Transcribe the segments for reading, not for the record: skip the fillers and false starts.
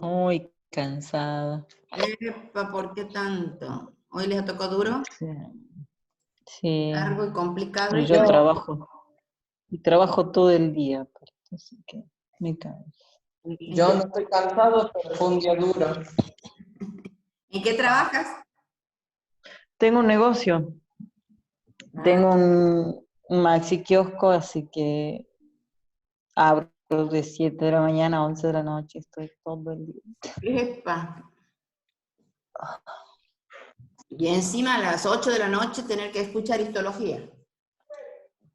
Muy cansada. Epa, ¿por qué tanto? ¿Hoy les tocó duro? Sí. Sí. Largo y complicado. Y yo trabajo todo el día, así que me canso. Yo no estoy cansado, pero fue un día duro. ¿En qué trabajas? Tengo un negocio, tengo un maxi kiosco, así que abro de 7 de la mañana a 11 de la noche, estoy todo el día. Epa. Y encima a las 8 de la noche tener que escuchar histología.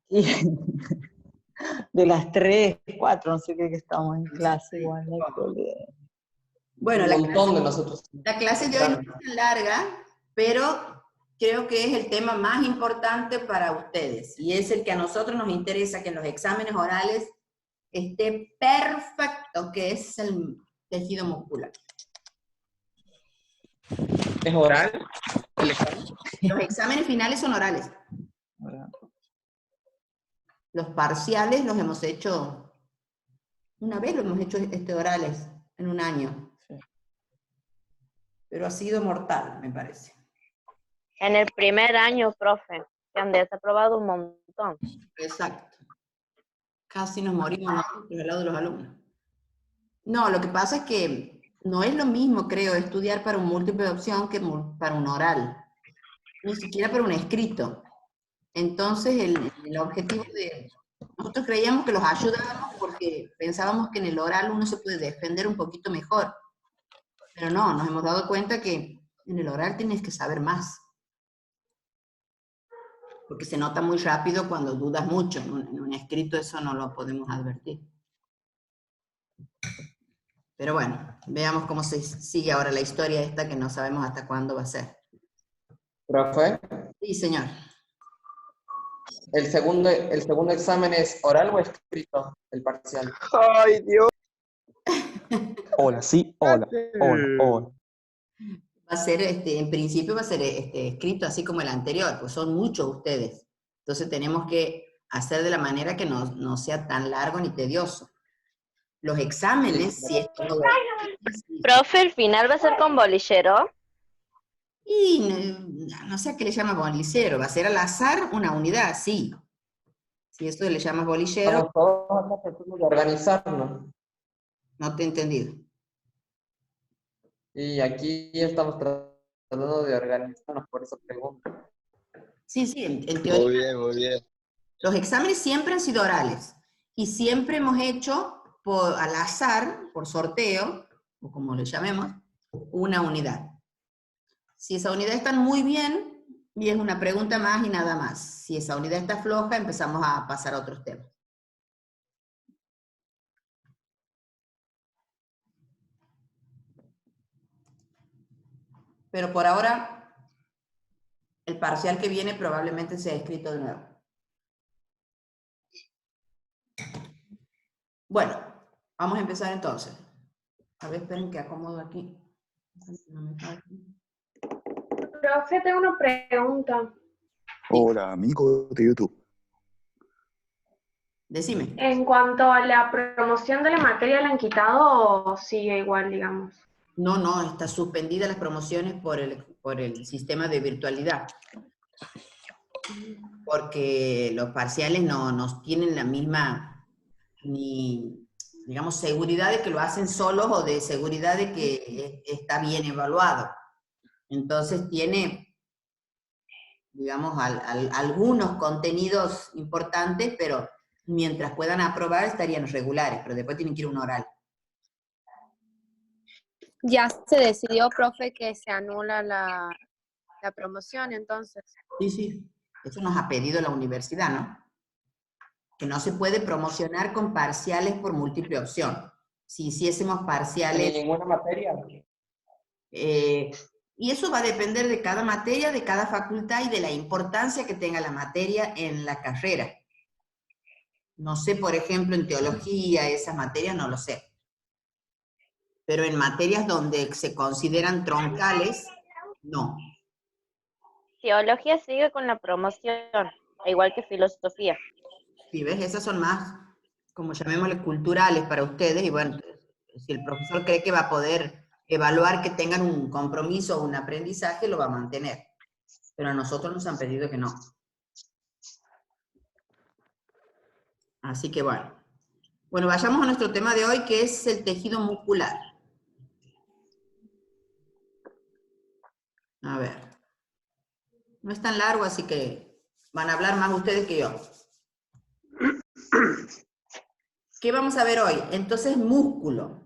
Y de las 3, 4, no sé qué, que estamos en clase igual. Bueno, Un montón de nosotros. la clase de hoy no es tan larga, pero creo que es el tema más importante para ustedes y es el que a nosotros nos interesa, que en los exámenes orales esté perfecto, que es el tejido muscular. ¿Es oral el examen? Los exámenes finales son orales. Los parciales los hemos hecho, una vez los hemos hecho orales en un año. Sí. Pero ha sido mortal, me parece. En el primer año, profe, se han desaprobado un montón. Exacto. Casi nos morimos nosotros al lado de los alumnos. No, lo que pasa es que no es lo mismo, creo, estudiar para un múltiple de opción que para un oral. Ni siquiera para un escrito. Entonces, el objetivo de... Nosotros creíamos que los ayudábamos porque pensábamos que en el oral uno se puede defender un poquito mejor. Pero no, nos hemos dado cuenta que en el oral tienes que saber más. Porque se nota muy rápido cuando dudas mucho. En un escrito eso no lo podemos advertir. Pero bueno, veamos cómo se sigue ahora la historia esta que no sabemos hasta cuándo va a ser. ¿Profe? Sí, señor. ¿El segundo examen es oral o escrito? El parcial. ¡Ay, Dios! Hola, sí, hola, hola, hola. Va a ser, en principio va a ser escrito así como el anterior, pues son muchos ustedes. Entonces tenemos que hacer de la manera que no sea tan largo ni tedioso. Los exámenes, si es todo... Profe, ¿el final va a ser con bolillero? Y no sé a qué le llama bolillero, va a ser al azar una unidad, sí. Si esto le llamas bolillero... Estamos todos acá tratando de organizarnos. No te he entendido. Y aquí estamos tratando de organizarnos, por eso pregunto. Sí, en teoría. Muy bien, muy bien. Los exámenes siempre han sido orales y siempre hemos hecho al azar, por sorteo, o como le llamemos, una unidad. Si esa unidad está muy bien, y es una pregunta más y nada más. Si esa unidad está floja, empezamos a pasar a otros temas. Pero por ahora, el parcial que viene probablemente sea escrito de nuevo. Bueno, vamos a empezar entonces. A ver, esperen que acomodo aquí. Profe, tengo una pregunta. Hola, amigo de YouTube. Decime. En cuanto a la promoción de la materia, ¿la han quitado o sigue igual, digamos? No, está suspendida las promociones por el sistema de virtualidad. Porque los parciales no tienen la misma, ni, digamos, seguridad de que lo hacen solos o de seguridad de que está bien evaluado. Entonces tiene, digamos, algunos contenidos importantes, pero mientras puedan aprobar estarían regulares, pero después tienen que ir a un oral. Ya se decidió, profe, que se anula la promoción, entonces. Sí. Eso nos ha pedido la universidad, ¿no? Que no se puede promocionar con parciales por múltiple opción. Si hiciésemos parciales... ¿En ninguna materia? Y eso va a depender de cada materia, de cada facultad y de la importancia que tenga la materia en la carrera. No sé, por ejemplo, en teología, esas materias no lo sé. Pero en materias donde se consideran troncales, no. Teología sigue con la promoción, igual que filosofía. ¿Sí ves? Esas son más, como llamémosle, culturales para ustedes, y bueno, Si el profesor cree que va a poder evaluar que tengan un compromiso o un aprendizaje, lo va a mantener. Pero a nosotros nos han pedido que no. Así que bueno. Bueno, vayamos a nuestro tema de hoy, que es el tejido muscular. A ver. No es tan largo, así que van a hablar más ustedes que yo. ¿Qué vamos a ver hoy? Entonces, músculo.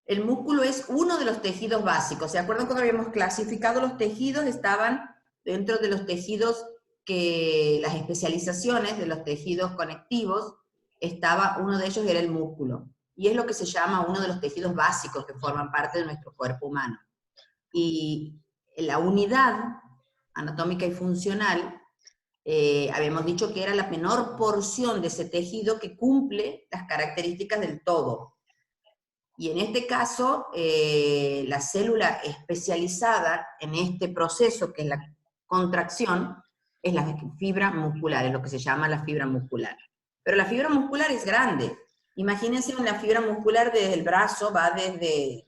El músculo es uno de los tejidos básicos. ¿Se acuerdan cuando habíamos clasificado los tejidos? Estaban dentro de los tejidos que, las especializaciones de los tejidos conectivos, uno de ellos era el músculo. Y es lo que se llama uno de los tejidos básicos que forman parte de nuestro cuerpo humano. Y la unidad anatómica y funcional, habíamos dicho que era la menor porción de ese tejido que cumple las características del todo. Y en este caso, la célula especializada en este proceso, que es la contracción, es la fibra muscular, es lo que se llama la fibra muscular. Pero la fibra muscular es grande. Imagínense una fibra muscular desde el brazo, va desde,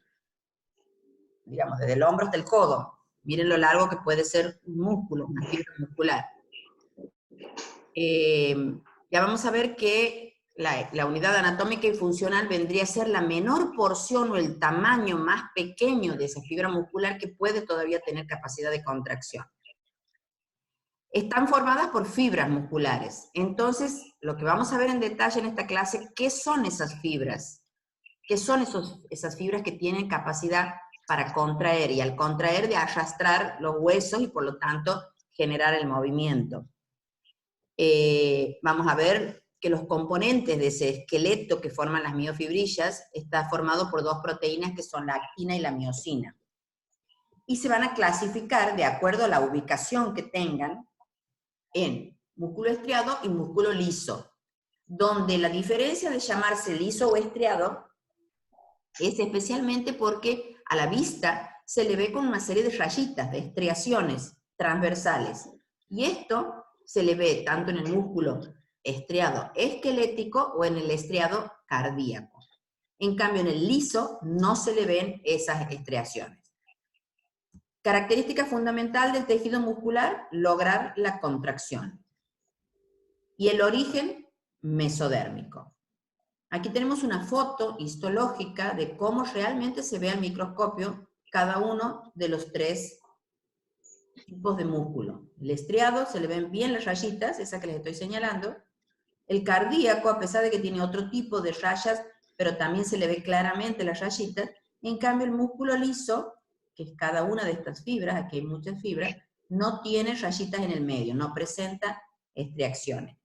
digamos, desde el hombro hasta el codo. Miren lo largo que puede ser un músculo, una fibra muscular. Ya vamos a ver que la unidad anatómica y funcional vendría a ser la menor porción o el tamaño más pequeño de esa fibra muscular que puede todavía tener capacidad de contracción. Están formadas por fibras musculares. Entonces, lo que vamos a ver en detalle en esta clase, ¿qué son esas fibras? ¿Qué son esas fibras que tienen capacidad para contraer? Y al contraer, de arrastrar los huesos y por lo tanto generar el movimiento. Vamos a ver que los componentes de ese esqueleto que forman las miofibrillas está formado por dos proteínas que son la actina y la miosina. Y se van a clasificar de acuerdo a la ubicación que tengan en músculo estriado y músculo liso, donde la diferencia de llamarse liso o estriado es especialmente porque a la vista se le ve con una serie de rayitas, de estriaciones transversales. Y esto se le ve tanto en el músculo estriado esquelético o en el estriado cardíaco. En cambio, en el liso no se le ven esas estriaciones. Característica fundamental del tejido muscular, lograr la contracción. Y el origen mesodérmico. Aquí tenemos una foto histológica de cómo realmente se ve al microscopio cada uno de los tres tipos de músculo. El estriado se le ven bien las rayitas, esa que les estoy señalando. El cardíaco, a pesar de que tiene otro tipo de rayas, pero también se le ve claramente las rayitas. En cambio, el músculo liso, que es cada una de estas fibras, aquí hay muchas fibras, no tiene rayitas en el medio, no presenta estriaciones.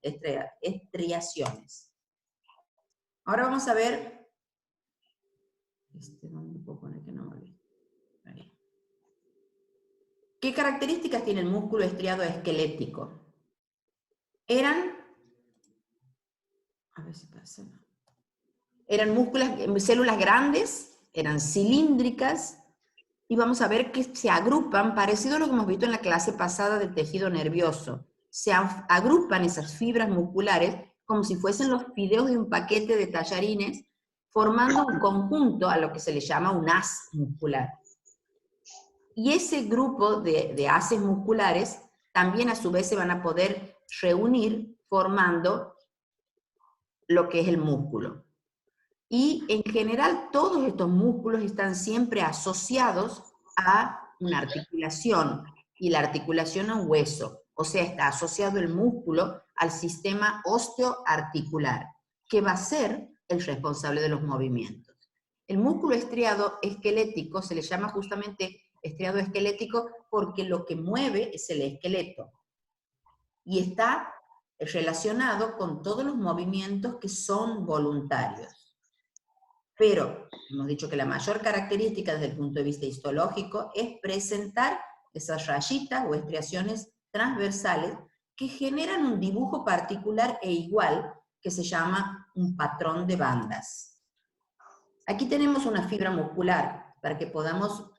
Ahora vamos a ver, ¿dónde puedo poner que no me olvide? Ahí. ¿Qué características tiene el músculo estriado esquelético? Eran células grandes, eran cilíndricas, y vamos a ver que se agrupan, parecido a lo que hemos visto en la clase pasada del tejido nervioso. Se agrupan esas fibras musculares como si fuesen los fideos de un paquete de tallarines, formando un conjunto a lo que se le llama un haz muscular. Y ese grupo de haces musculares también a su vez se van a poder reunir formando lo que es el músculo. Y en general todos estos músculos están siempre asociados a una articulación, y la articulación a un hueso. O sea, está asociado el músculo al sistema osteoarticular, que va a ser el responsable de los movimientos. El músculo estriado esquelético se le llama justamente estriado esquelético porque lo que mueve es el esqueleto. Y está relacionado con todos los movimientos que son voluntarios. Pero hemos dicho que la mayor característica desde el punto de vista histológico es presentar esas rayitas o estriaciones transversales que generan un dibujo particular e igual que se llama un patrón de bandas. Aquí tenemos una fibra muscular para que podamos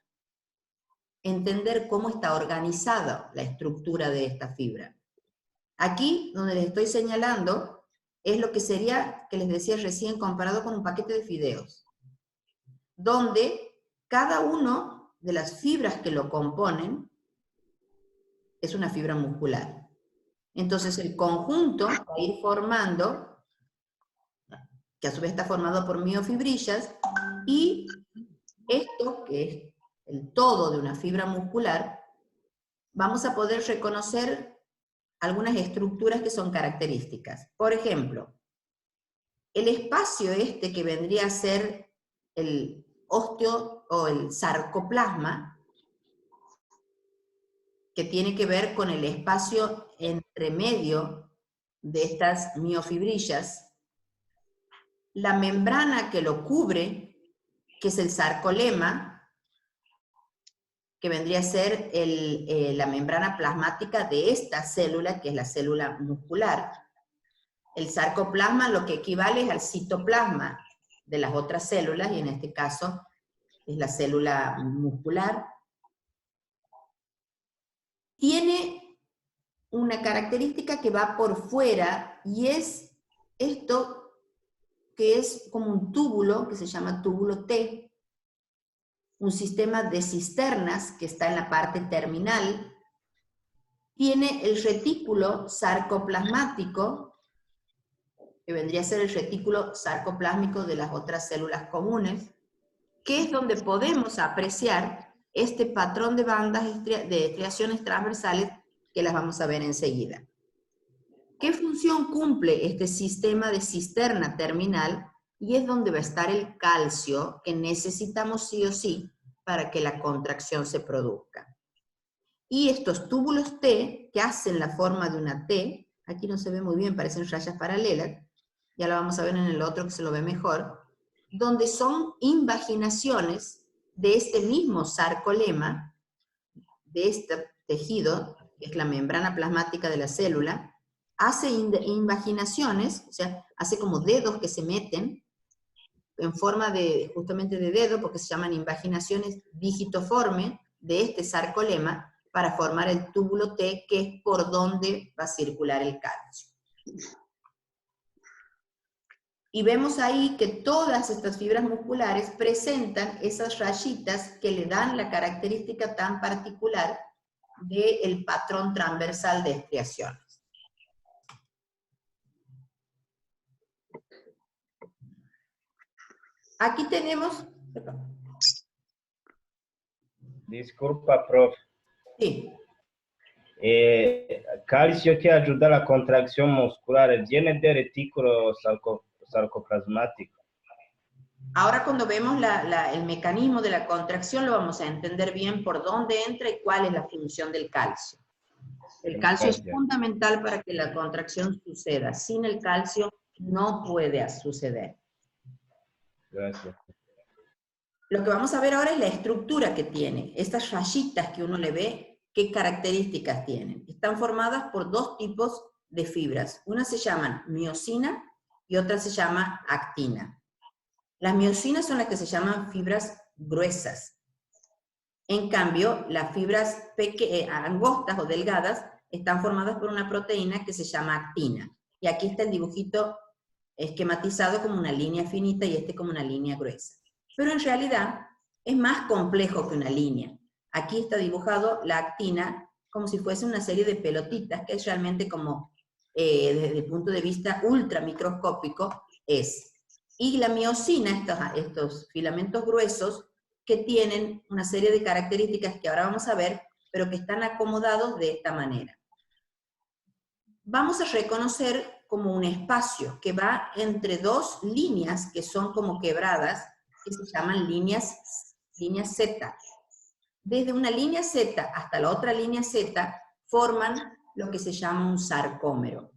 entender cómo está organizada la estructura de esta fibra. Aquí, donde les estoy señalando, es lo que sería, que les decía recién, comparado con un paquete de fideos. donde cada uno de las fibras que lo componen es una fibra muscular. Entonces el conjunto va a ir formando, que a su vez está formado por miofibrillas, y esto, que es el todo de una fibra muscular, vamos a poder reconocer algunas estructuras que son características. Por ejemplo, el espacio este que vendría a ser el osteo o el sarcoplasma, que tiene que ver con el espacio entre medio de estas miofibrillas, la membrana que lo cubre, que es el sarcolema, que vendría a ser la membrana plasmática de esta célula, que es la célula muscular. El sarcoplasma lo que equivale es al citoplasma de las otras células, y en este caso es la célula muscular. Tiene una característica que va por fuera, y es esto que es como un túbulo, que se llama túbulo T, un sistema de cisternas que está en la parte terminal. Tiene el retículo sarcoplasmático, que vendría a ser el retículo sarcoplásmico de las otras células comunes, que es donde podemos apreciar este patrón de bandas de estriaciones transversales que las vamos a ver enseguida. ¿Qué función cumple este sistema de cisterna terminal? Y es donde va a estar el calcio que necesitamos sí o sí para que la contracción se produzca. Y estos túbulos T, que hacen la forma de una T, aquí no se ve muy bien, parecen rayas paralelas, ya lo vamos a ver en el otro que se lo ve mejor, donde son invaginaciones de este mismo sarcolema, de este tejido, que es la membrana plasmática de la célula, hace invaginaciones, o sea, hace como dedos que se meten en forma de, justamente de dedo, porque se llaman invaginaciones digitoformes de este sarcolema, para formar el túbulo T, que es por donde va a circular el calcio. Y vemos ahí que todas estas fibras musculares presentan esas rayitas que le dan la característica tan particular del patrón transversal de estriaciones. Aquí tenemos... Disculpa, prof. Sí. Calcio que ayuda a la contracción muscular, viene del retículo sarcoplasmático. Ahora cuando vemos el mecanismo de la contracción, lo vamos a entender bien por dónde entra y cuál es la función del calcio. El calcio es fundamental para que la contracción suceda. Sin el calcio no puede suceder. Gracias. Lo que vamos a ver ahora es la estructura que tiene. Estas rayitas que uno le ve, ¿qué características tienen? Están formadas por dos tipos de fibras. Una se llama miosina y otra se llama actina. Las miosinas son las que se llaman fibras gruesas. En cambio, las fibras angostas o delgadas están formadas por una proteína que se llama actina. Y aquí está el dibujito esquematizado como una línea finita y este como una línea gruesa. Pero en realidad es más complejo que una línea. Aquí está dibujado la actina como si fuese una serie de pelotitas, que es realmente como, desde el punto de vista ultramicroscópico, es. Y la miosina, estos filamentos gruesos, que tienen una serie de características que ahora vamos a ver, pero que están acomodados de esta manera. Vamos a reconocer como un espacio que va entre dos líneas que son como quebradas, que se llaman líneas Z. Desde una línea Z hasta la otra línea Z forman lo que se llama un sarcómero.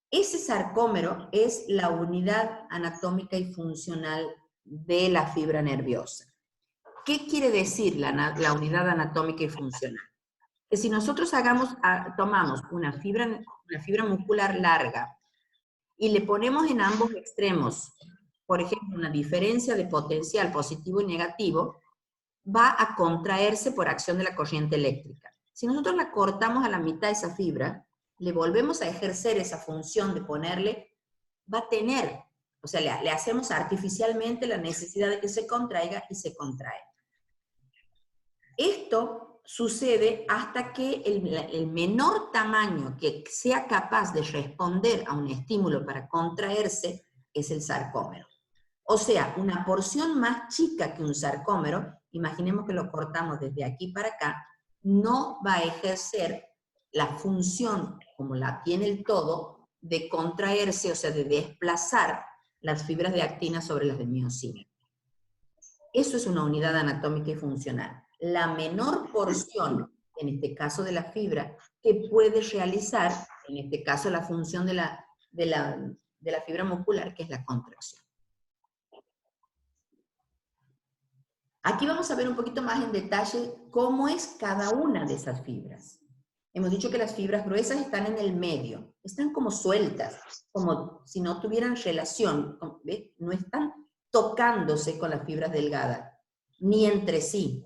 Ese sarcómero es la unidad anatómica y funcional de la fibra nerviosa. ¿Qué quiere decir la unidad anatómica y funcional? Que si nosotros tomamos una fibra muscular larga y le ponemos en ambos extremos, por ejemplo, una diferencia de potencial positivo y negativo, va a contraerse por acción de la corriente eléctrica. Si nosotros la cortamos a la mitad de esa fibra, le volvemos a ejercer esa función de ponerle, va a tener O sea, le hacemos artificialmente la necesidad de que se contraiga y se contrae. Esto sucede hasta que el menor tamaño que sea capaz de responder a un estímulo para contraerse es el sarcómero. O sea, una porción más chica que un sarcómero, imaginemos que lo cortamos desde aquí para acá, no va a ejercer la función, como la tiene el todo, de contraerse, o sea, de desplazar las fibras de actina sobre las de miosina. Eso es una unidad anatómica y funcional. La menor porción, en este caso de la fibra, que puede realizar, en este caso la función de la fibra muscular, que es la contracción. Aquí vamos a ver un poquito más en detalle cómo es cada una de esas fibras. Hemos dicho que las fibras gruesas están en el medio, están como sueltas, como si no tuvieran relación, ¿ves? No están tocándose con las fibras delgadas, ni entre sí.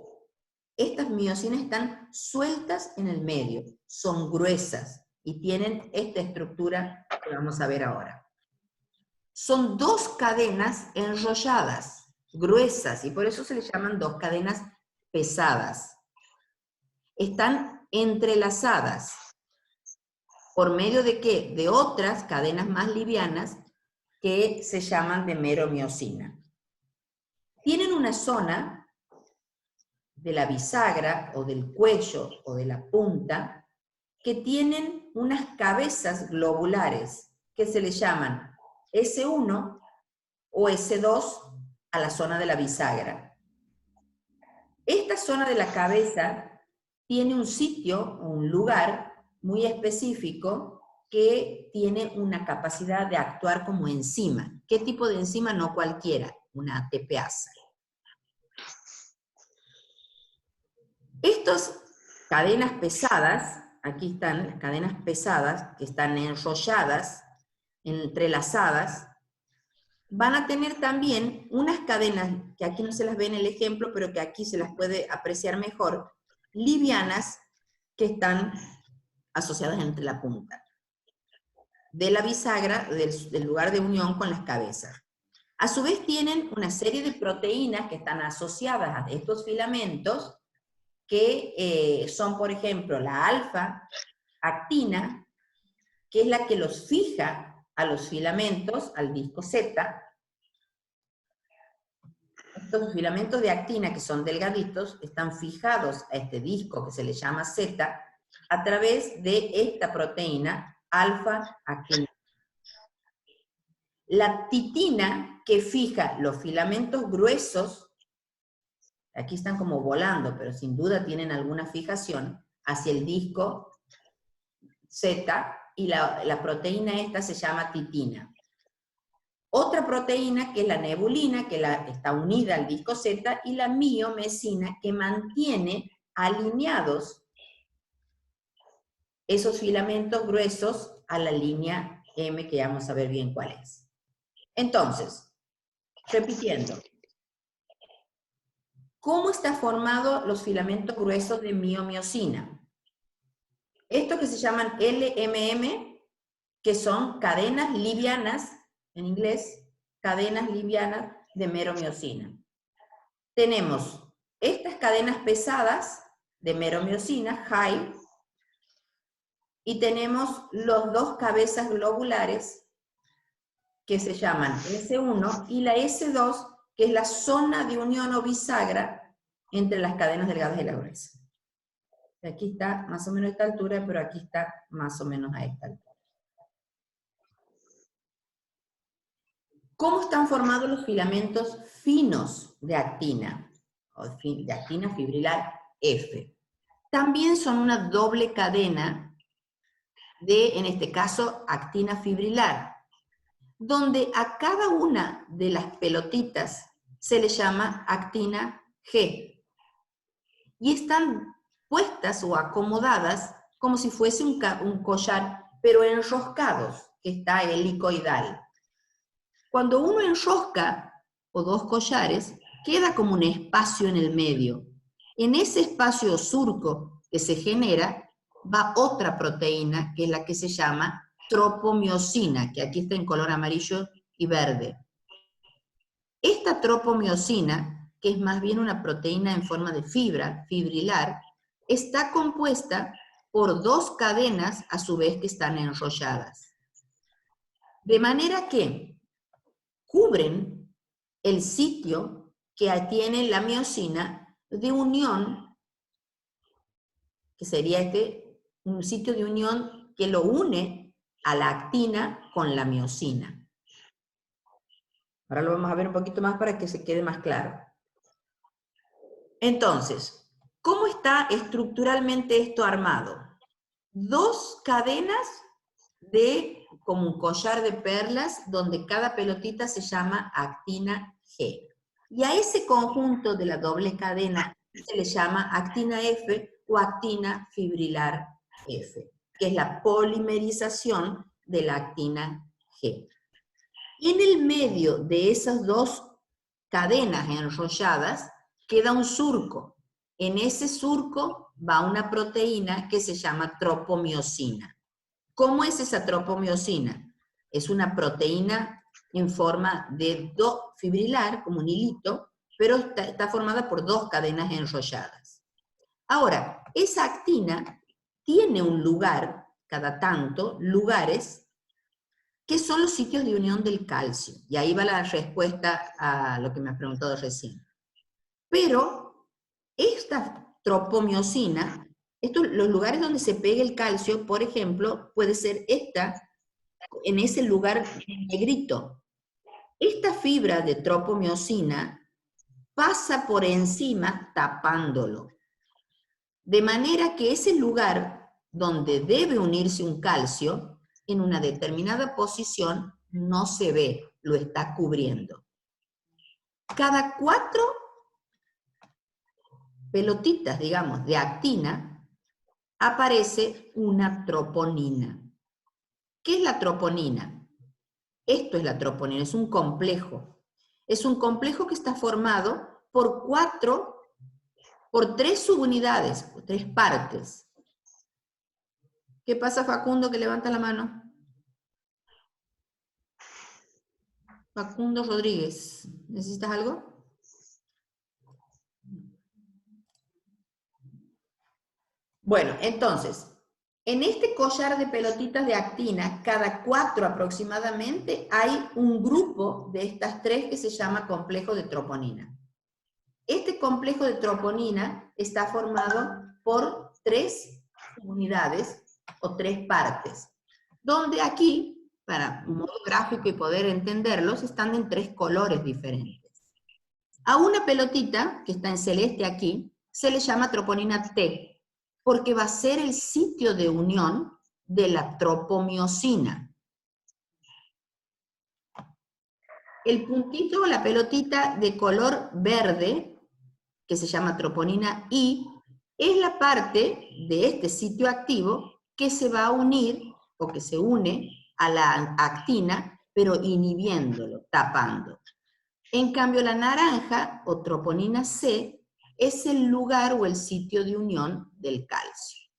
Estas miosinas están sueltas en el medio, son gruesas y tienen esta estructura que vamos a ver ahora. Son dos cadenas enrolladas, gruesas, y por eso se les llaman dos cadenas pesadas. Están entrelazadas. ¿Por medio de qué? De otras cadenas más livianas que se llaman de meromiosina. Tienen una zona de la bisagra o del cuello o de la punta que tienen unas cabezas globulares que se les llaman S1 o S2 a la zona de la bisagra. Esta zona de la cabeza tiene un sitio o un lugar muy específico que tiene una capacidad de actuar como enzima. ¿Qué tipo de enzima? No cualquiera, una ATPasa. Estas cadenas pesadas, aquí están las cadenas pesadas que están enrolladas, entrelazadas, van a tener también unas cadenas, que aquí no se las ve en el ejemplo, pero que aquí se las puede apreciar mejor, livianas, que están asociadas entre la punta de la bisagra, del lugar de unión con las cabezas. A su vez tienen una serie de proteínas que están asociadas a estos filamentos, que son, por ejemplo, la alfa-actina, que es la que los fija a los filamentos, al disco Z. Estos filamentos de actina, que son delgaditos, están fijados a este disco que se le llama Z, a través de esta proteína, alfa-actina. La titina, que fija los filamentos gruesos, aquí están como volando, pero sin duda tienen alguna fijación, hacia el disco Z, y la proteína esta se llama titina. Otra proteína, que es la nebulina, que está unida al disco Z, y la miomesina, que mantiene alineados esos filamentos gruesos a la línea M, que ya vamos a ver bien cuál es. Entonces, repitiendo, ¿cómo están formados los filamentos gruesos de miomiosina? Estos que se llaman LMM, que son cadenas livianas, en inglés, cadenas livianas de meromiosina. Tenemos estas cadenas pesadas de meromiosina, high, y tenemos los dos cabezas globulares que se llaman S1 y la S2, que es la zona de unión o bisagra entre las cadenas delgadas y la gruesa. Aquí está más o menos a esta altura, pero aquí está más o menos a esta altura. ¿Cómo están formados los filamentos finos de actina? O de actina fibrilar F. También son una doble cadena de, en este caso, actina fibrilar, donde a cada una de las pelotitas se le llama actina G. Y están puestas o acomodadas como si fuese un collar, pero enroscados, que está helicoidal. Cuando uno enrosca, o dos collares, queda como un espacio en el medio. En ese espacio o surco que se genera, va otra proteína, que es la que se llama tropomiosina, que aquí está en color amarillo y verde. Esta tropomiosina, que es más bien una proteína en forma de fibra, fibrilar, está compuesta por 2 cadenas a su vez que están enrolladas. De manera que cubren el sitio que tiene la miosina de unión, que sería un sitio de unión que lo une a la actina con la miosina. Ahora lo vamos a ver un poquito más para que se quede más claro. Entonces, ¿cómo está estructuralmente esto armado? 2 cadenas como un collar de perlas, donde cada pelotita se llama actina G. Y a ese conjunto de la doble cadena se le llama actina F o actina fibrilar F, que es la polimerización de la actina G. En el medio de esas 2 cadenas enrolladas queda un surco. En ese surco va una proteína que se llama tropomiosina. ¿Cómo es esa tropomiosina? Es una proteína en forma de fibrilar, como un hilito, pero está formada por 2 cadenas enrolladas. Ahora, esa actina tiene un lugar, cada tanto, lugares, que son los sitios de unión del calcio. Y ahí va la respuesta a lo que me has preguntado recién. Pero esta tropomiosina, los lugares donde se pega el calcio, por ejemplo, puede ser en ese lugar negrito. Esta fibra de tropomiosina pasa por encima tapándolo. De manera que ese lugar donde debe unirse un calcio, en una determinada posición, no se ve, lo está cubriendo. Cada 4 pelotitas, digamos, de actina, aparece una troponina. ¿Qué es la troponina? Esto es la troponina, es un complejo. Es un complejo que está formado por 3 subunidades, 3 partes. ¿Qué pasa, Facundo, que levanta la mano? Facundo Rodríguez, ¿necesitas algo? Bueno, entonces, en este collar de pelotitas de actina, cada 4 aproximadamente, hay un grupo de estas 3 que se llama complejo de troponina. Este complejo de troponina está formado por 3 unidades o 3 partes, donde aquí, para un modo gráfico y poder entenderlos, están en 3 colores diferentes. A una pelotita, que está en celeste aquí, se le llama troponina T, porque va a ser el sitio de unión de la tropomiosina. El puntito o la pelotita de color verde, que se llama troponina I, es la parte de este sitio activo que se va a unir, o que se une a la actina, pero inhibiéndolo, tapando. En cambio, la naranja, o troponina C, es el lugar o el sitio de unión del calcio.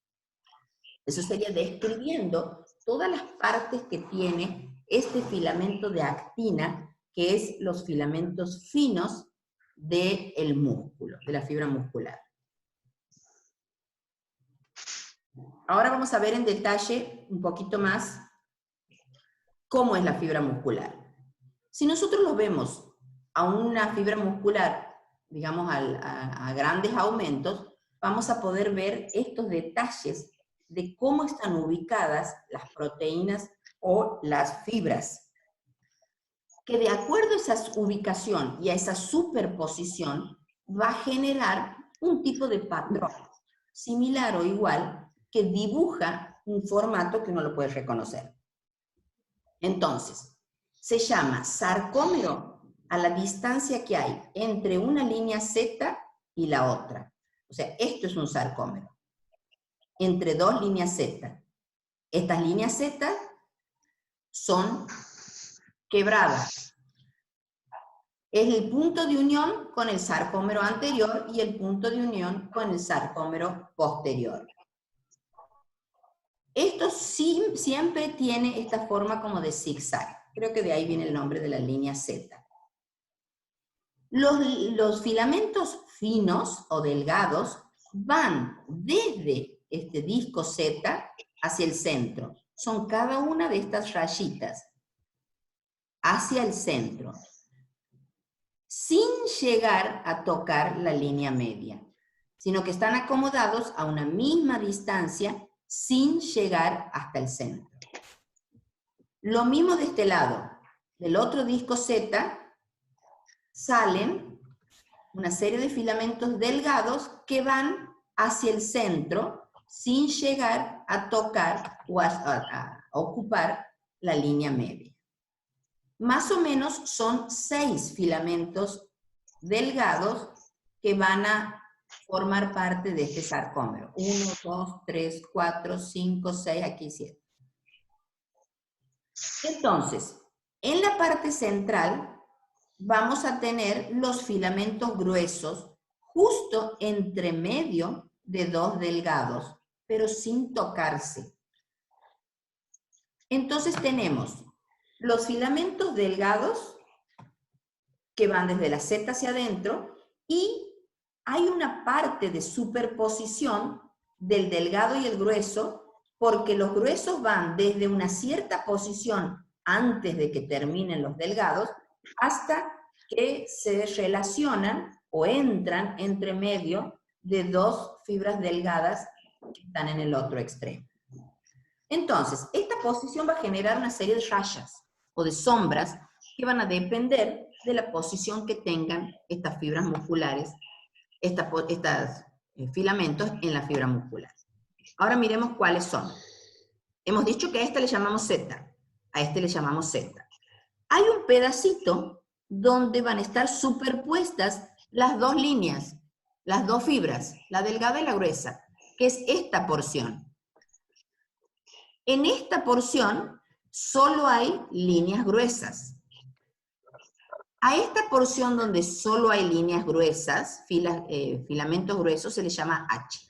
Eso sería describiendo todas las partes que tiene este filamento de actina, que es los filamentos finos del músculo, de la fibra muscular. Ahora vamos a ver en detalle un poquito más cómo es la fibra muscular. Si nosotros lo vemos a una fibra muscular, digamos a grandes aumentos, vamos a poder ver estos detalles de cómo están ubicadas las proteínas o las fibras, que de acuerdo a esa ubicación y a esa superposición va a generar un tipo de patrón similar o igual que dibuja un formato que uno lo puede reconocer. Entonces, se llama sarcómero a la distancia que hay entre una línea Z y la otra. O sea, esto es un sarcómero. Entre 2 líneas Z. Estas líneas Z son quebradas. Es el punto de unión con el sarcómero anterior y el punto de unión con el sarcómero posterior. Esto siempre tiene esta forma como de zigzag. Creo que de ahí viene el nombre de la línea Z. Los filamentos finos o delgados van desde este disco Z hacia el centro. Son cada una de estas rayitas hacia el centro, sin llegar a tocar la línea media, sino que están acomodados a una misma distancia sin llegar hasta el centro. Lo mismo de este lado. Del otro disco Z salen una serie de filamentos delgados que van hacia el centro sin llegar a tocar o a ocupar la línea media. Más o menos son 6 filamentos delgados que van a formar parte de este sarcómero. 1, 2, 3, 4, 5, 6, aquí 7. Entonces, en la parte central vamos a tener los filamentos gruesos justo entre medio de 2 delgados, pero sin tocarse. Entonces tenemos los filamentos delgados que van desde la Z hacia adentro y hay una parte de superposición del delgado y el grueso porque los gruesos van desde una cierta posición antes de que terminen los delgados hasta que se relacionan o entran entre medio de 2 fibras delgadas que están en el otro extremo. Entonces, esta posición va a generar una serie de rayas o de sombras que van a depender de la posición que tengan estas fibras musculares, estos filamentos en la fibra muscular. Ahora miremos cuáles son. Hemos dicho que a este le llamamos Z, a este le llamamos Z. Hay un pedacito donde van a estar superpuestas las 2 líneas, las 2 fibras, la delgada y la gruesa, que es esta porción. En esta porción solo hay líneas gruesas. A esta porción donde solo hay líneas gruesas, filamentos gruesos, se le llama H.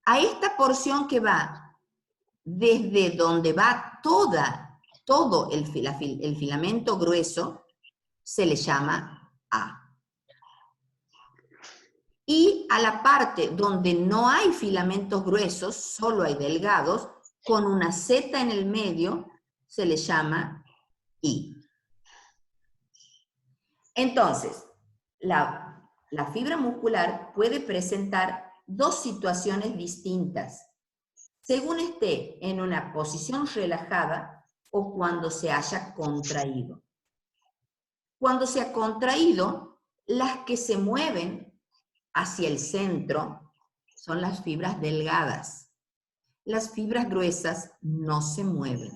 A esta porción que va desde donde va todo el filamento grueso, se le llama A. Y a la parte donde no hay filamentos gruesos, solo hay delgados, con una Z en el medio, se le llama I. Entonces, la fibra muscular puede presentar 2 situaciones distintas, según esté en una posición relajada o cuando se haya contraído. Cuando se ha contraído, las que se mueven hacia el centro son las fibras delgadas. Las fibras gruesas no se mueven.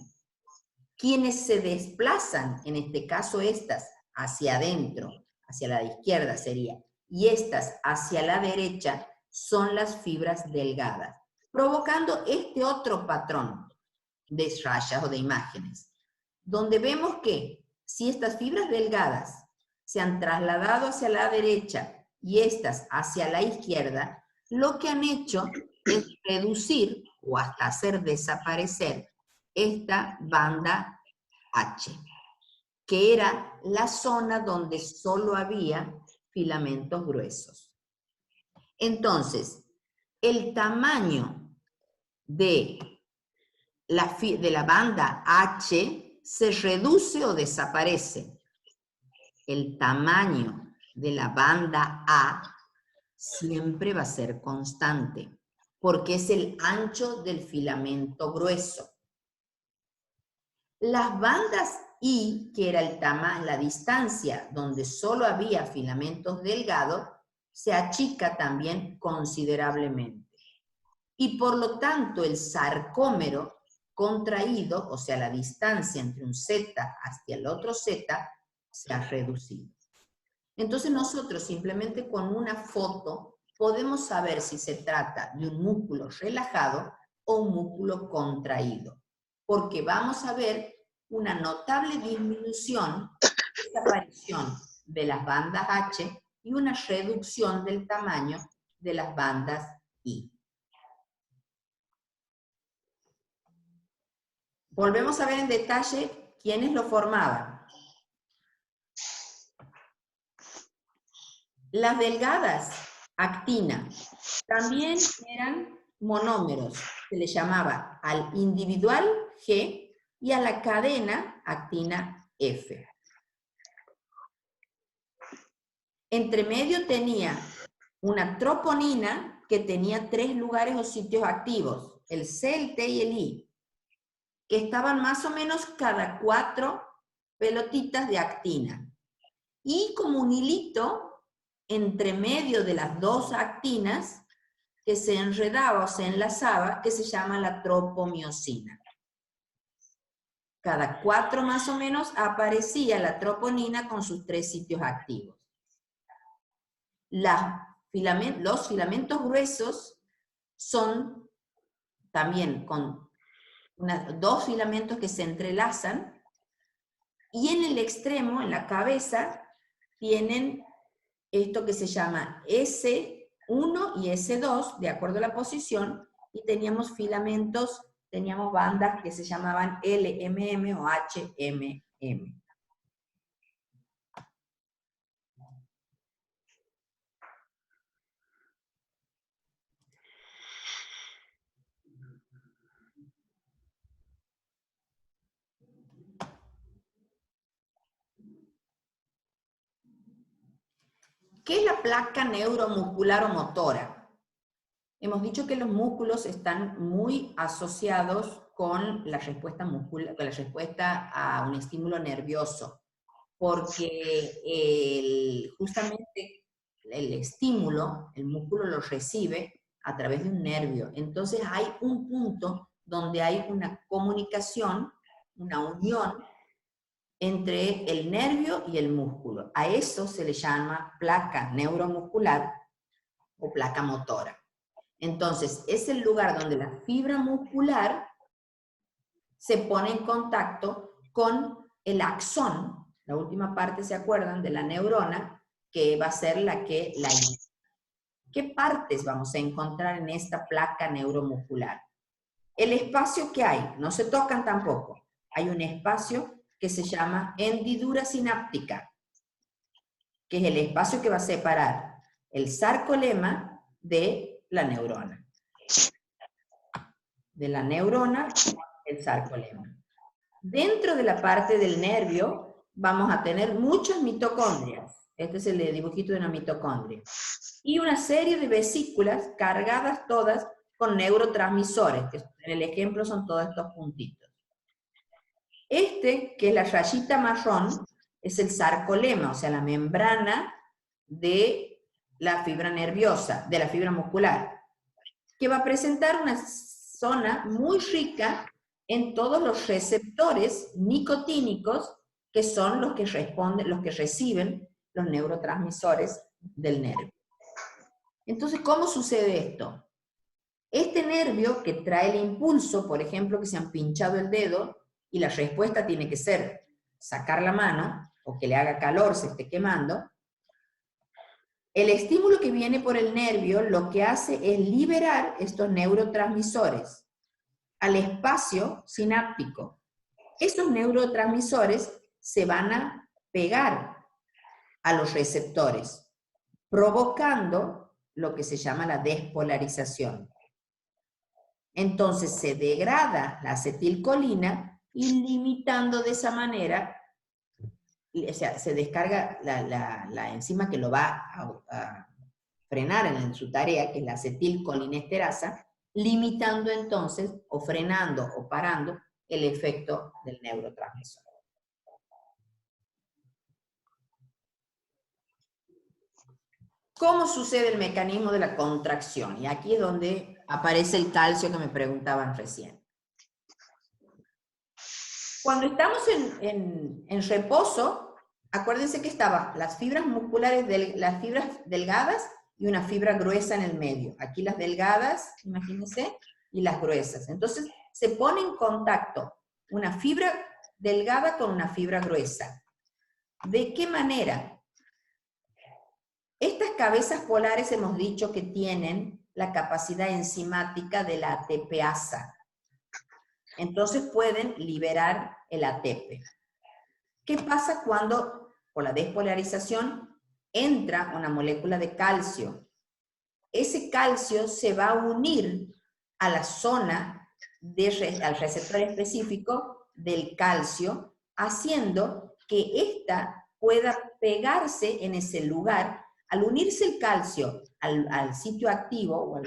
Quienes se desplazan, en este caso estas, hacia adentro, hacia la izquierda sería, y estas hacia la derecha, son las fibras delgadas, provocando este otro patrón de rayas o de imágenes, donde vemos que si estas fibras delgadas se han trasladado hacia la derecha y estas hacia la izquierda, lo que han hecho es reducir o hasta hacer desaparecer esta banda H, que era la zona donde solo había filamentos gruesos. Entonces, el tamaño de la banda H se reduce o desaparece. El tamaño de la banda A siempre va a ser constante, porque es el ancho del filamento grueso. Las bandas I, que era la distancia donde solo había filamentos delgados, se achica también considerablemente. Y por lo tanto el sarcómero contraído, o sea la distancia entre un Z hacia el otro Z, se ha reducido. Entonces nosotros simplemente con una foto podemos saber si se trata de un músculo relajado o un músculo contraído, porque vamos a ver una notable disminución, desaparición de las bandas H y una reducción del tamaño de las bandas I. Volvemos a ver en detalle quiénes lo formaban. Las delgadas, actina, también eran monómeros. Se le llamaba al individual G y a la cadena actina F. Entre medio tenía una troponina que tenía 3 lugares o sitios activos, el C, el T y el I, que estaban más o menos cada 4 pelotitas de actina. Y como un hilito entre medio de las 2 actinas que se enredaba o se enlazaba, que se llama la tropomiosina. Cada 4 más o menos aparecía la troponina con sus 3 sitios activos. Los filamentos gruesos son también con 2 filamentos que se entrelazan, y en el extremo, en la cabeza, tienen esto que se llama S1 y S2, de acuerdo a la posición, y teníamos filamentos, teníamos bandas que se llamaban LMM o HMM. ¿Qué es la placa neuromuscular o motora? Hemos dicho que los músculos están muy asociados con la respuesta muscular, con la respuesta a un estímulo nervioso, porque justamente el estímulo, el músculo lo recibe a través de un nervio. Entonces hay un punto donde hay una comunicación, una unión entre el nervio y el músculo. A eso se le llama placa neuromuscular o placa motora. Entonces, es el lugar donde la fibra muscular se pone en contacto con el axón, la última parte, ¿se acuerdan? De la neurona, que va a ser la que la inicia. ¿Qué partes vamos a encontrar en esta placa neuromuscular? El espacio que hay, no se tocan tampoco. Hay un espacio que se llama hendidura sináptica, que es el espacio que va a separar el sarcolema de la neurona. De la neurona, el sarcolema. Dentro de la parte del nervio vamos a tener muchas mitocondrias. Este es el dibujito de una mitocondria. Y una serie de vesículas cargadas todas con neurotransmisores, que en el ejemplo son todos estos puntitos. Este, que es la rayita marrón, es el sarcolema, o sea, la membrana de la fibra nerviosa, de la fibra muscular, que va a presentar una zona muy rica en todos los receptores nicotínicos, que son los que responden, los que reciben los neurotransmisores del nervio. Entonces, ¿cómo sucede esto? Este nervio que trae el impulso, por ejemplo, que se han pinchado el dedo, y la respuesta tiene que ser sacar la mano, o que le haga calor, se esté quemando, el estímulo que viene por el nervio lo que hace es liberar estos neurotransmisores al espacio sináptico. Estos neurotransmisores se van a pegar a los receptores, provocando lo que se llama la despolarización. Entonces se degrada la acetilcolina y limitando de esa manera, o sea, se descarga la enzima que lo va a frenar en su tarea, que es la acetilcolinesterasa, limitando entonces, o frenando, o parando, el efecto del neurotransmisor. ¿Cómo sucede el mecanismo de la contracción? Y aquí es donde aparece el calcio que me preguntaban recién. Cuando estamos en reposo, acuérdense que estaban las fibras musculares, las fibras delgadas y una fibra gruesa en el medio. Aquí las delgadas, imagínense, y las gruesas. Entonces, se pone en contacto una fibra delgada con una fibra gruesa. ¿De qué manera? Estas cabezas polares hemos dicho que tienen la capacidad enzimática de la ATPasa. Entonces pueden liberar el ATP. ¿Qué pasa cuando, por la despolarización, entra una molécula de calcio. Ese calcio se va a unir a la zona, al receptor específico del calcio, haciendo que ésta pueda pegarse en ese lugar. Al unirse el calcio al sitio activo, o a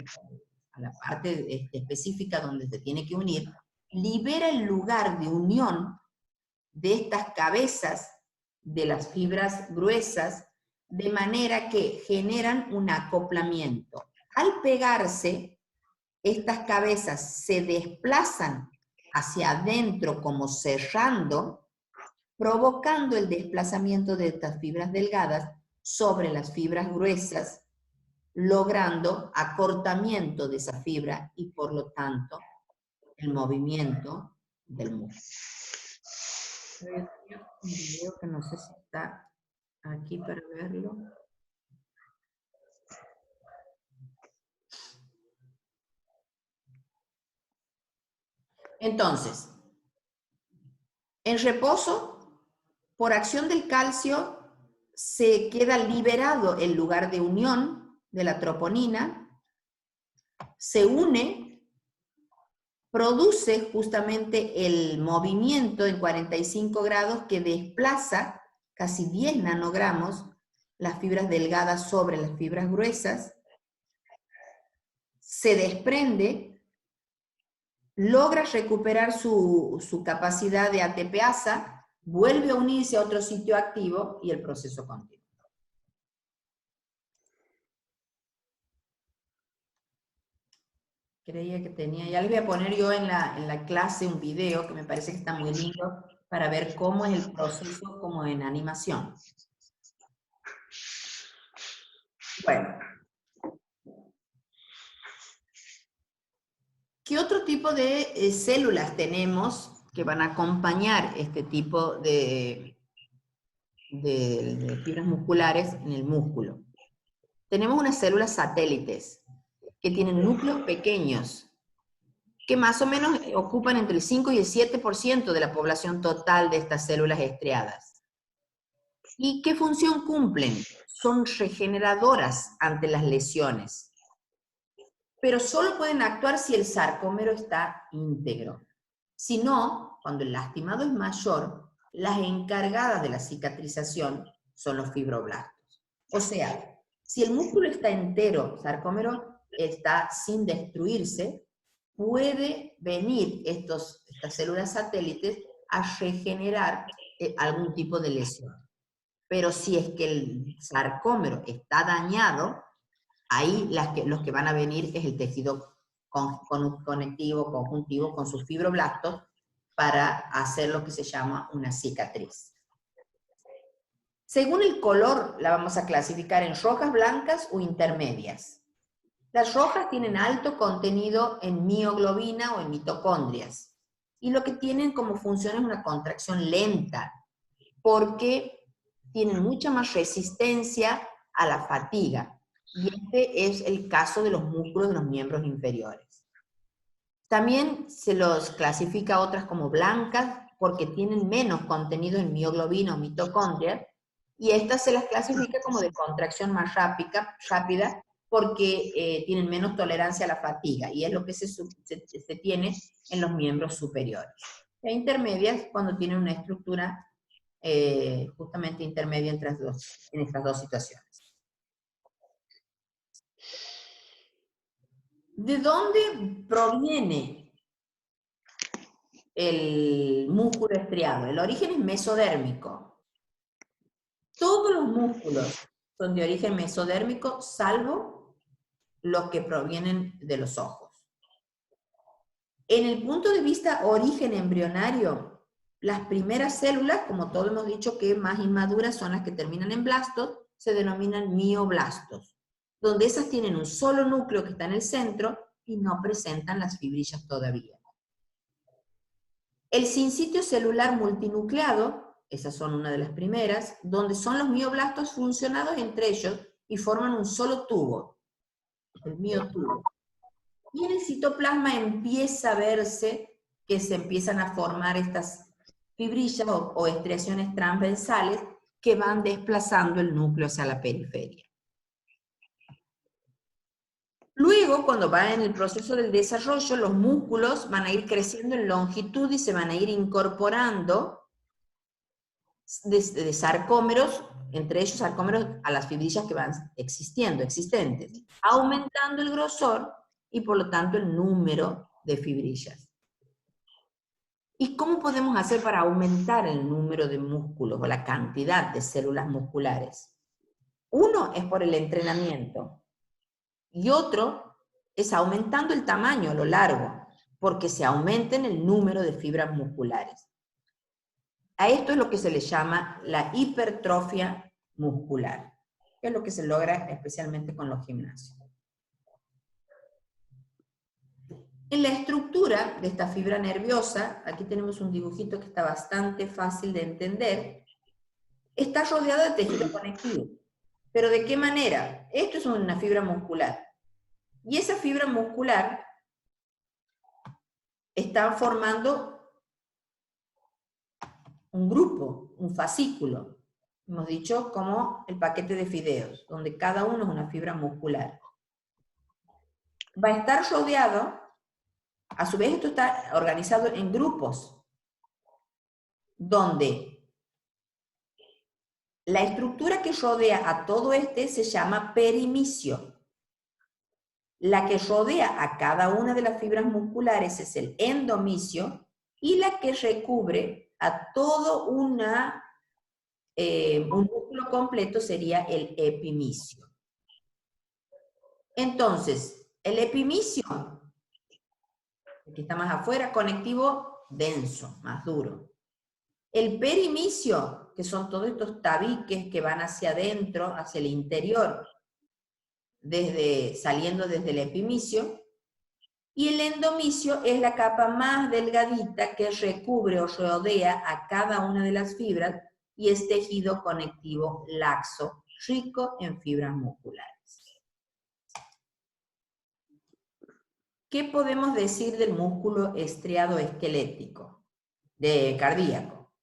la parte específica donde se tiene que unir, libera el lugar de unión de estas cabezas de las fibras gruesas, de manera que generan un acoplamiento. Al pegarse, estas cabezas se desplazan hacia adentro como cerrando, provocando el desplazamiento de estas fibras delgadas sobre las fibras gruesas, logrando acortamiento de esa fibra y por lo tanto el movimiento del músculo. Un video que no sé si está aquí para verlo. Entonces, en reposo, por acción del calcio, se queda liberado el lugar de unión de la troponina, se une, produce justamente el movimiento en 45 grados que desplaza casi 10 nanogramos las fibras delgadas sobre las fibras gruesas, se desprende, logra recuperar su capacidad de ATPasa, vuelve a unirse a otro sitio activo y el proceso continúa. Creía que tenía, ya les voy a poner yo en la clase un video que me parece que está muy lindo para ver cómo es el proceso como en animación. Bueno. ¿Qué otro tipo de células tenemos que van a acompañar este tipo de fibras musculares en el músculo? Tenemos unas células satélites que tienen núcleos pequeños, que más o menos ocupan entre el 5 y el 7% de la población total de estas células estriadas. ¿Y qué función cumplen? Son regeneradoras ante las lesiones, pero solo pueden actuar si el sarcómero está íntegro. Si no, cuando el lastimado es mayor, las encargadas de la cicatrización son los fibroblastos. O sea, si el músculo está entero, sarcómero está sin destruirse, puede venir estas células satélites a regenerar algún tipo de lesión. Pero si es que el sarcómero está dañado, ahí los que van a venir es el tejido conectivo, conjuntivo, con sus fibroblastos, para hacer lo que se llama una cicatriz. Según el color, la vamos a clasificar en rojas, blancas o intermedias. Las rojas tienen alto contenido en mioglobina o en mitocondrias, y lo que tienen como función es una contracción lenta, porque tienen mucha más resistencia a la fatiga. Y este es el caso de los músculos de los miembros inferiores. También se los clasifica otras como blancas porque tienen menos contenido en mioglobina o mitocondria, y estas se las clasifica como de contracción más rápida porque tienen menos tolerancia a la fatiga, y es lo que se tiene en los miembros superiores. E intermedias cuando tienen una estructura justamente intermedia en estas dos situaciones. ¿De dónde proviene el músculo estriado? El origen es mesodérmico. Todos los músculos son de origen mesodérmico, salvo los que provienen de los ojos. En el punto de vista origen embrionario, las primeras células, como todos hemos dicho que más inmaduras son las que terminan en blastos, se denominan mioblastos, donde esas tienen un solo núcleo que está en el centro y no presentan las fibrillas todavía. El sinsitio celular multinucleado, esas son una de las primeras, donde son los mioblastos funcionados entre ellos y forman un solo tubo, el miotubo. Y en el citoplasma empieza a verse que se empiezan a formar estas fibrillas o estriaciones transversales que van desplazando el núcleo hacia la periferia. Luego, cuando va en el proceso del desarrollo, los músculos van a ir creciendo en longitud y se van a ir incorporando de sarcómeros, entre ellos sarcómeros a las fibrillas que van existentes, aumentando el grosor y por lo tanto el número de fibrillas. ¿Y cómo podemos hacer para aumentar el número de músculos o la cantidad de células musculares? Uno es por el entrenamiento y otro es aumentando el tamaño a lo largo, porque se aumenten el número de fibras musculares. A esto es lo que se le llama la hipertrofia muscular, que es lo que se logra especialmente con los gimnasios. En la estructura de esta fibra nerviosa, aquí tenemos un dibujito que está bastante fácil de entender, está rodeada de tejido conectivo. ¿Pero de qué manera? Esto es una fibra muscular. Y esa fibra muscular está formando un grupo, un fascículo. Hemos dicho como el paquete de fideos, donde cada uno es una fibra muscular. Va a estar rodeado, a su vez esto está organizado en grupos, donde la estructura que rodea a todo este se llama perimisio. La que rodea a cada una de las fibras musculares es el endomisio, y la que recubre a todo un músculo completo sería el epimisio. Entonces, el epimisio, que está más afuera, conectivo denso, más duro. El perimisio, que son todos estos tabiques que van hacia adentro, hacia el interior, saliendo desde el epimisio. Y el endomisio es la capa más delgadita que recubre o rodea a cada una de las fibras y es tejido conectivo laxo, rico en fibras musculares. ¿Qué podemos decir del músculo estriado esquelético, cardíaco?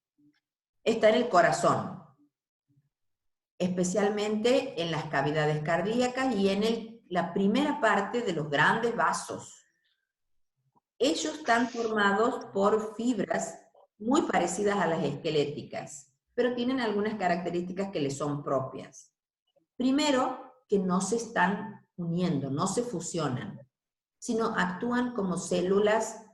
Está en el corazón, especialmente en las cavidades cardíacas y en la primera parte de los grandes vasos. Ellos están formados por fibras muy parecidas a las esqueléticas, pero tienen algunas características que les son propias. Primero, que no se están uniendo, no se fusionan, sino actúan como células,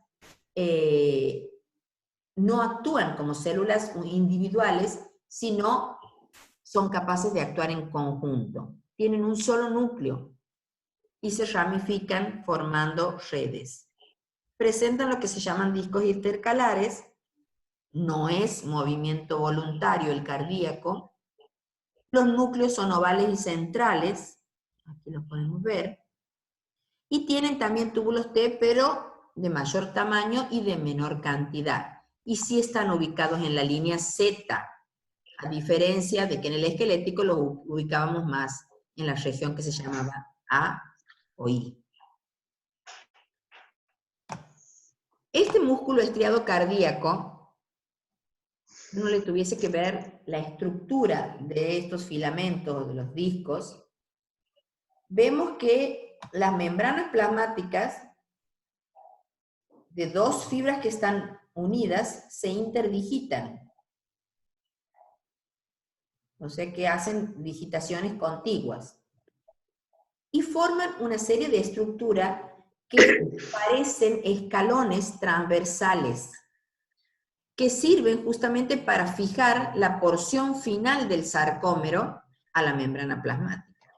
no actúan como células individuales, sino son capaces de actuar en conjunto. Tienen un solo núcleo y se ramifican formando redes. Presentan lo que se llaman discos intercalares, no es movimiento voluntario el cardíaco. Los núcleos son ovales y centrales, aquí lo podemos ver, y tienen también túbulos T, pero de mayor tamaño y de menor cantidad. Y sí están ubicados en la línea Z, a diferencia de que en el esquelético los ubicábamos más en la región que se llamaba A o I. Este músculo estriado cardíaco, si uno le tuviese que ver la estructura de estos filamentos, de los discos, vemos que las membranas plasmáticas de dos fibras que están unidas se interdigitan. O sea que hacen digitaciones contiguas. Y forman una serie de estructuras que parecen escalones transversales, que sirven justamente para fijar la porción final del sarcómero a la membrana plasmática.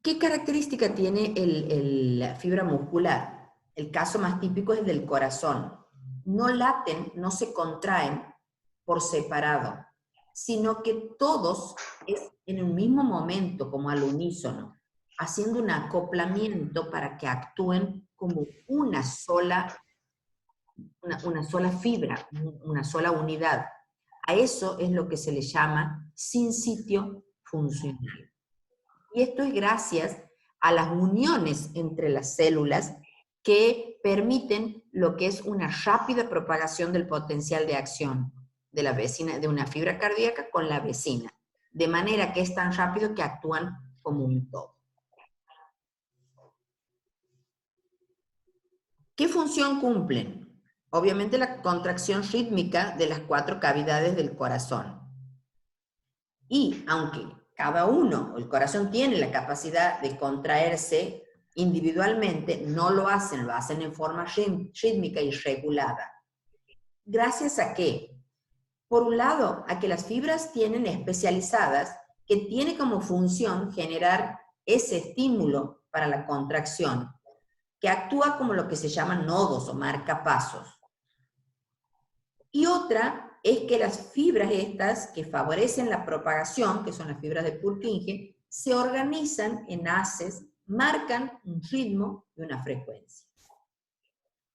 ¿Qué característica tiene la fibra muscular? El caso más típico es el del corazón. No laten, no se contraen por separado, sino que todos es en un mismo momento, como al unísono, haciendo un acoplamiento para que actúen como una sola fibra, una sola unidad. A eso es lo que se le llama sinsitio funcional. Y esto es gracias a las uniones entre las células que permiten lo que es una rápida propagación del potencial de acción de la vecina, de una fibra cardíaca con la vecina, de manera que es tan rápido que actúan como un todo. ¿Qué función cumplen? Obviamente la contracción rítmica de las 4 cavidades del corazón. Y aunque cada uno, el corazón tiene la capacidad de contraerse individualmente, no lo hacen en forma rítmica y regulada. ¿Gracias a qué? Por un lado, a que las fibras tienen especializadas que tiene como función generar ese estímulo para la contracción, que actúa como lo que se llaman nodos o marcapasos. Y otra es que las fibras estas que favorecen la propagación, que son las fibras de Purkinje, se organizan en haces, marcan un ritmo y una frecuencia.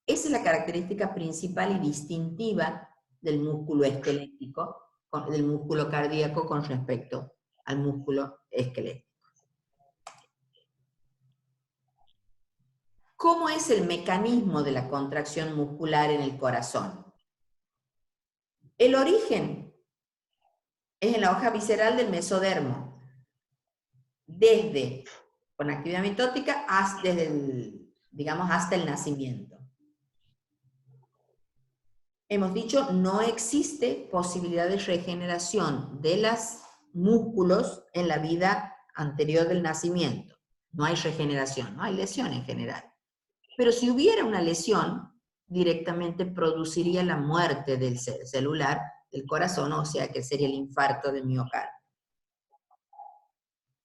Esa es la característica principal y distintiva del músculo esquelético, del músculo cardíaco con respecto al músculo esquelético. ¿Cómo es el mecanismo de la contracción muscular en el corazón? El origen es en la hoja visceral del mesodermo, desde con actividad mitótica hasta, hasta el nacimiento. Hemos dicho, no existe posibilidad de regeneración de los músculos en la vida anterior del nacimiento. No hay regeneración, no hay lesión en general. Pero si hubiera una lesión, directamente produciría la muerte del celular del corazón, o sea que sería el infarto del miocardio.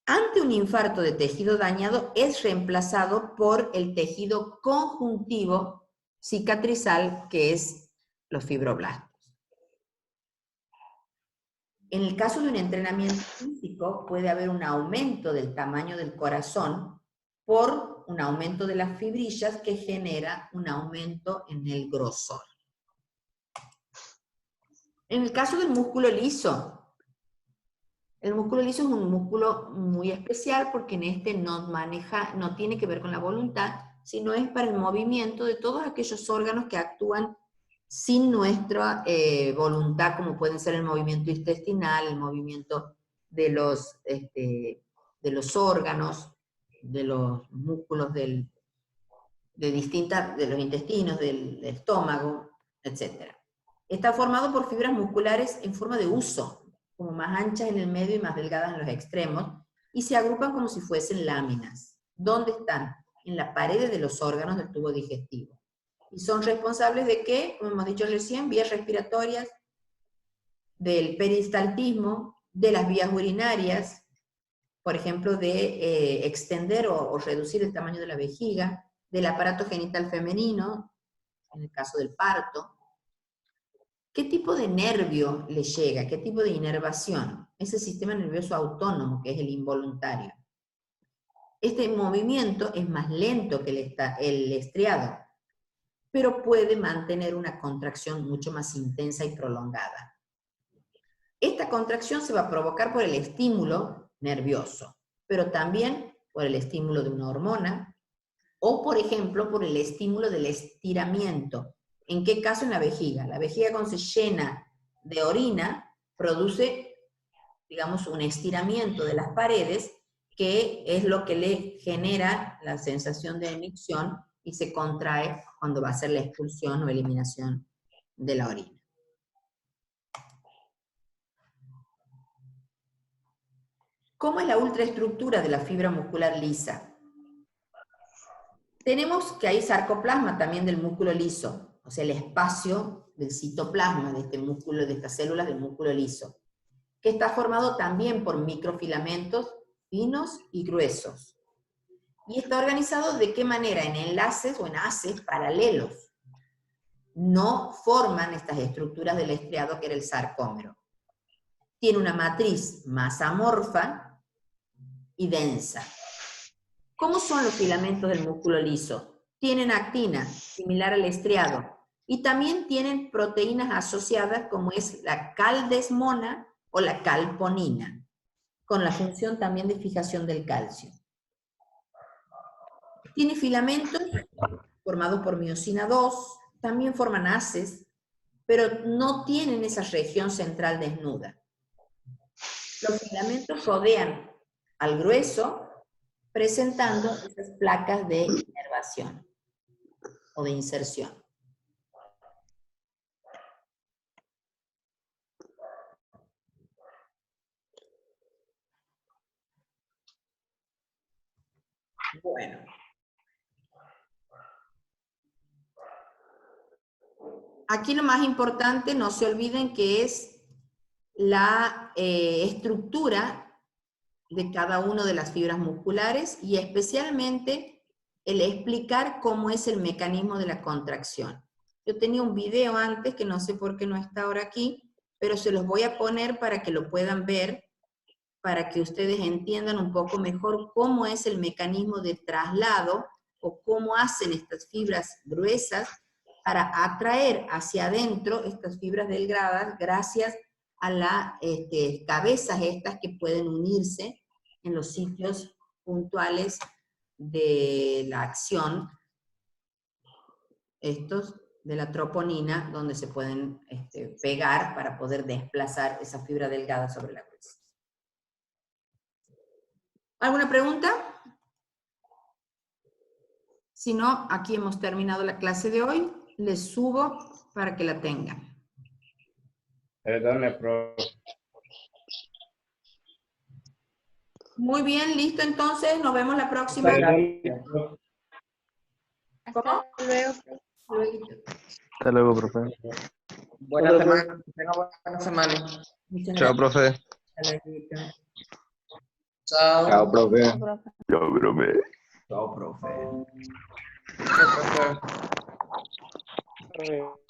Ante un infarto de tejido dañado, es reemplazado por el tejido conjuntivo cicatrizal, que es los fibroblastos. En el caso de un entrenamiento físico, puede haber un aumento del tamaño del corazón por un aumento de las fibrillas que genera un aumento en el grosor. En el caso del músculo liso, el músculo liso es un músculo muy especial porque en este no tiene que ver con la voluntad, sino es para el movimiento de todos aquellos órganos que actúan sin nuestra voluntad, como pueden ser el movimiento intestinal, el movimiento de los órganos, de los músculos de los intestinos, del estómago, etc. Está formado por fibras musculares en forma de huso, como más anchas en el medio y más delgadas en los extremos, y se agrupan como si fuesen láminas. ¿Dónde están? En las paredes de los órganos del tubo digestivo. Y son responsables de qué, como hemos dicho recién, vías respiratorias, del peristaltismo, de las vías urinarias, por ejemplo, de extender o reducir el tamaño de la vejiga, del aparato genital femenino, en el caso del parto. ¿Qué tipo de nervio le llega? ¿Qué tipo de inervación? Es el sistema nervioso autónomo, que es el involuntario. Este movimiento es más lento que el estriado, pero puede mantener una contracción mucho más intensa y prolongada. Esta contracción se va a provocar por el estímulo nervioso, pero también por el estímulo de una hormona, o por ejemplo por el estímulo del estiramiento. ¿En qué caso? En la vejiga. La vejiga cuando se llena de orina produce, digamos, un estiramiento de las paredes que es lo que le genera la sensación de emicción y se contrae cuando va a ser la expulsión o eliminación de la orina. ¿Cómo es la ultraestructura de la fibra muscular lisa? Tenemos que hay sarcoplasma también del músculo liso, o sea, el espacio del citoplasma de este músculo, de estas células del músculo liso, que está formado también por microfilamentos finos y gruesos. Y está organizado ¿de qué manera? En enlaces o en haces paralelos. No forman estas estructuras del estriado que era el sarcómero. Tiene una matriz más amorfa y densa. ¿Cómo son los filamentos del músculo liso? Tienen actina, similar al estriado, y también tienen proteínas asociadas como es la caldesmona o la calponina, con la función también de fijación del calcio. Tiene filamentos formados por miosina 2, también forman haces, pero no tienen esa región central desnuda. Los filamentos rodean al grueso, presentando esas placas de inervación o de inserción. Bueno. Aquí lo más importante, no se olviden que es la estructura de cada una de las fibras musculares y especialmente el explicar cómo es el mecanismo de la contracción. Yo tenía un video antes que no sé por qué no está ahora aquí, pero se los voy a poner para que lo puedan ver, para que ustedes entiendan un poco mejor cómo es el mecanismo de traslado o cómo hacen estas fibras gruesas para atraer hacia adentro estas fibras delgadas gracias a las cabezas estas que pueden unirse en los sitios puntuales de la acción, estos de la troponina, donde se pueden pegar para poder desplazar esa fibra delgada sobre la gruesa. ¿Alguna pregunta? Si no, aquí hemos terminado la clase de hoy. Les subo para que la tengan. Perdone, profe. Muy bien, listo entonces. Nos vemos la próxima. ¿Cómo? Hasta luego. Luego. Hasta luego, profe. Buena semana. Que tenga buena semana. Muchas Chao, gracias. profe. Hasta luego. Chao. Chao, profe. Chao, profe. Chao, profe. Chao, profe.